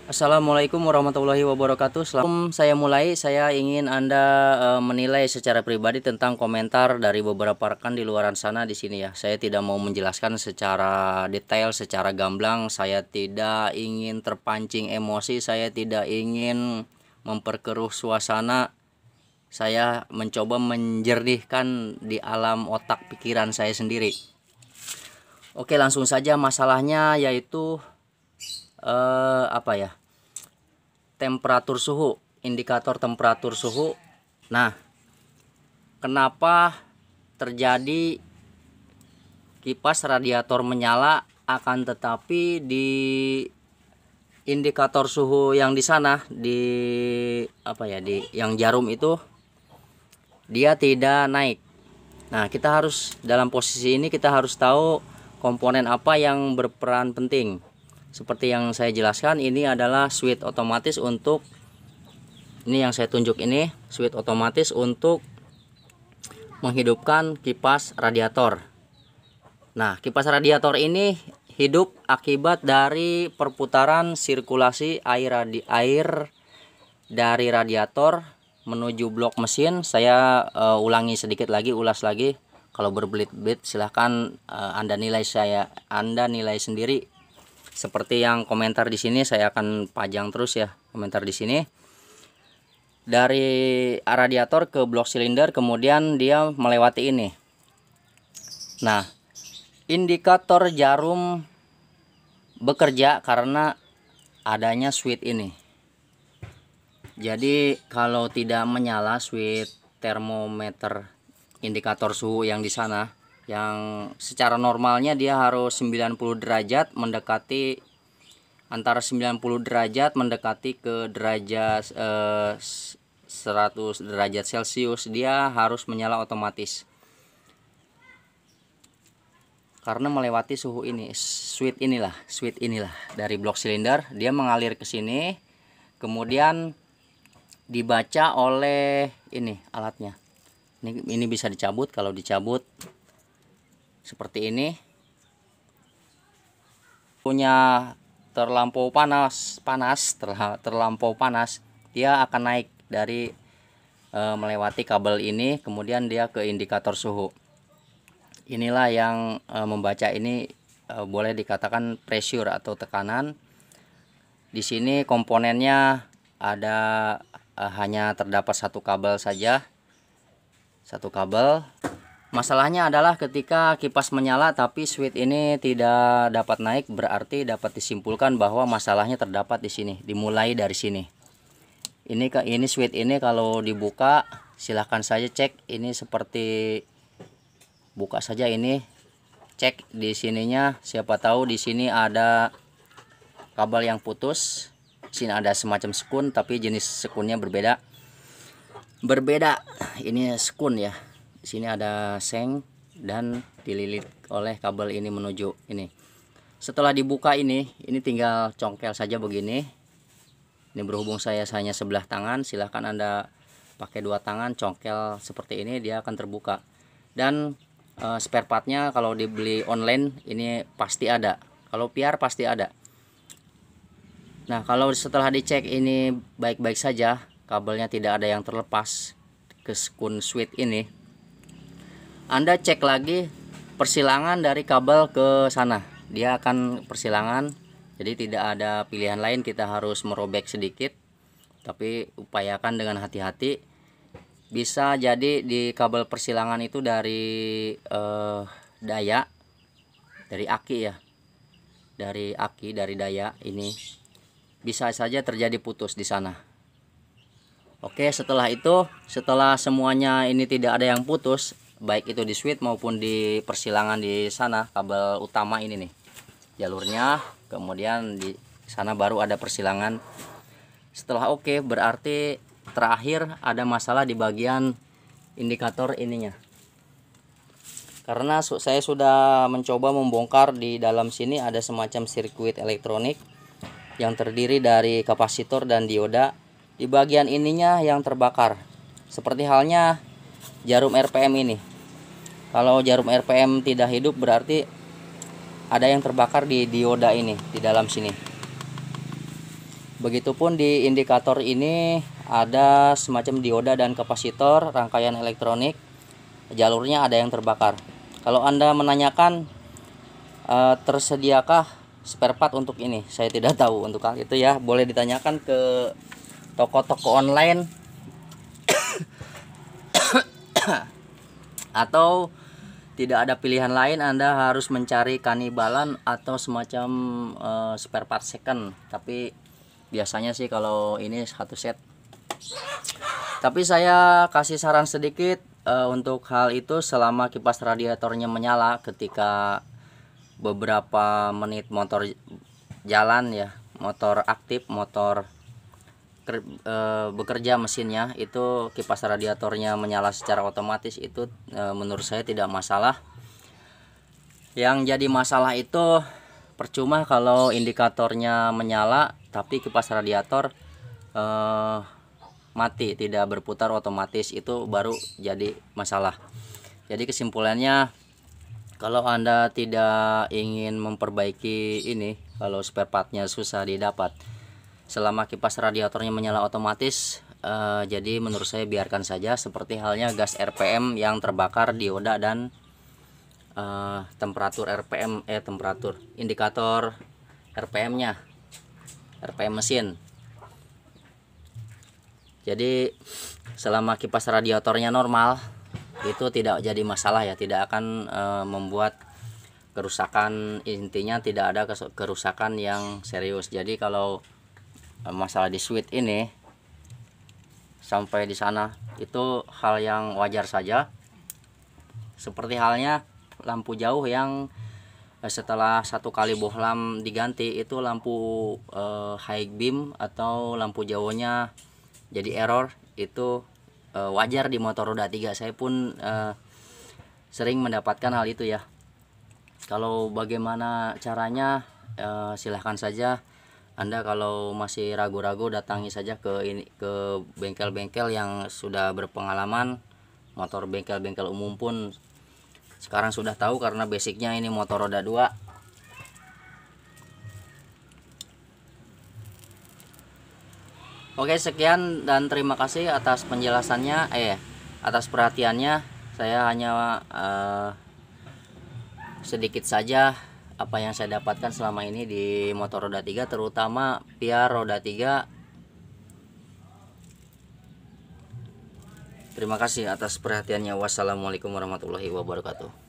Assalamualaikum warahmatullahi wabarakatuh. Sebelum saya mulai, saya ingin Anda menilai secara pribadi tentang komentar dari beberapa rekan di luaran sana di sini ya. Saya tidak mau menjelaskan secara detail, secara gamblang. Saya tidak ingin terpancing emosi, saya tidak ingin memperkeruh suasana. Saya mencoba menjernihkan di alam otak pikiran saya sendiri. Oke, langsung saja masalahnya yaitu apa ya? Temperatur suhu, indikator temperatur suhu. Nah, kenapa terjadi kipas radiator menyala akan tetapi di indikator suhu yang di sana di yang jarum itu dia tidak naik. Nah, kita harus dalam posisi ini kita harus tahu komponen apa yang berperan penting. Seperti yang saya jelaskan, ini adalah switch otomatis untuk ini yang saya tunjuk, ini switch otomatis untuk menghidupkan kipas radiator. Nah, kipas radiator ini hidup akibat dari perputaran sirkulasi air dari radiator menuju blok mesin. Saya ulangi sedikit lagi, ulas lagi. Kalau berbelit-belit silahkan Anda nilai sendiri. Seperti yang komentar di sini, saya akan pajang terus ya komentar di sini. Dari radiator ke blok silinder, kemudian dia melewati ini. Nah, indikator jarum bekerja karena adanya switch ini. Jadi kalau tidak menyala switch termometer indikator suhu yang di sana, yang secara normalnya dia harus 90 derajat mendekati antara 90 derajat mendekati ke derajat 100 derajat Celcius, dia harus menyala otomatis. Karena melewati suhu ini, switch inilah dari blok silinder, dia mengalir ke sini, kemudian dibaca oleh ini alatnya. Ini bisa dicabut, kalau dicabut seperti ini. Punya terlampau panas, dia akan naik dari melewati kabel ini, kemudian dia ke indikator suhu. Inilah yang membaca ini boleh dikatakan pressure atau tekanan. Di sini komponennya ada hanya terdapat satu kabel saja, satu kabel. Masalahnya adalah ketika kipas menyala tapi switch ini tidak dapat naik, berarti dapat disimpulkan bahwa masalahnya terdapat di sini, dimulai dari sini. Ini switch ini kalau dibuka, silahkan saja cek. Ini seperti buka saja ini, cek di sininya. Siapa tahu di sini ada kabel yang putus. Di sini ada semacam sekun, tapi jenis sekunnya berbeda. Ini sekun ya. Di sini ada seng dan dililit oleh kabel ini menuju ini. Setelah dibuka ini tinggal congkel saja begini. Ini berhubung saya hanya sebelah tangan, silahkan Anda pakai dua tangan congkel seperti ini, dia akan terbuka. Dan spare partnya kalau dibeli online ini pasti ada, kalau PR pasti ada. Nah, kalau setelah dicek ini baik-baik saja, kabelnya tidak ada yang terlepas ke sekun switch ini, Anda cek lagi persilangan dari kabel ke sana, dia akan persilangan. Jadi tidak ada pilihan lain, kita harus merobek sedikit, tapi upayakan dengan hati-hati. Bisa jadi di kabel persilangan itu dari daya, dari aki ya, dari daya ini bisa saja terjadi putus di sana. Oke, setelah itu, setelah semuanya ini tidak ada yang putus, baik itu di switch maupun di persilangan di sana, kabel utama ini nih jalurnya, kemudian di sana baru ada persilangan. Setelah oke, berarti terakhir ada masalah di bagian indikator ininya. Karena saya sudah mencoba membongkar, di dalam sini ada semacam sirkuit elektronik yang terdiri dari kapasitor dan dioda. Di bagian ininya yang terbakar. Seperti halnya jarum RPM ini. Kalau jarum RPM tidak hidup, berarti ada yang terbakar di dioda ini, di dalam sini. Begitupun di indikator ini ada semacam dioda dan kapasitor rangkaian elektronik. Jalurnya ada yang terbakar. Kalau Anda menanyakan tersediakah spare part untuk ini, saya tidak tahu untuk hal itu ya. Boleh ditanyakan ke toko-toko online atau tidak ada pilihan lain, Anda harus mencari kanibalan atau semacam spare part second. Tapi biasanya sih kalau ini satu set. Tapi saya kasih saran sedikit untuk hal itu, selama kipas radiatornya menyala ketika beberapa menit motor jalan ya, motor aktif, motor bekerja mesinnya, itu kipas radiatornya menyala secara otomatis, itu menurut saya tidak masalah. Yang jadi masalah itu percuma kalau indikatornya menyala tapi kipas radiator mati, tidak berputar otomatis, itu baru jadi masalah. Jadi kesimpulannya, kalau Anda tidak ingin memperbaiki ini, kalau spare partnya susah didapat selama kipas radiatornya menyala otomatis, jadi menurut saya biarkan saja, seperti halnya gas RPM yang terbakar, dioda dan temperatur RPM temperatur indikator RPM-nya, RPM mesin. Jadi selama kipas radiatornya normal, itu tidak jadi masalah ya, tidak akan membuat kerusakan, intinya tidak ada kerusakan yang serius. Jadi kalau masalah di switch ini sampai di sana itu hal yang wajar saja, seperti halnya lampu jauh yang setelah satu kali bohlam diganti, itu lampu high beam atau lampu jauhnya jadi error, itu wajar di motor roda 3. Saya pun sering mendapatkan hal itu ya. Kalau bagaimana caranya, silahkan saja Anda kalau masih ragu-ragu, datangi saja ke bengkel-bengkel yang sudah berpengalaman. Motor bengkel-bengkel umum pun sekarang sudah tahu karena basicnya ini motor roda 2. Oke, sekian dan terima kasih atas penjelasannya, atas perhatiannya. Saya hanya sedikit saja apa yang saya dapatkan selama ini di motor roda 3, terutama piar roda 3. Terima kasih atas perhatiannya. Wassalamualaikum warahmatullahi wabarakatuh.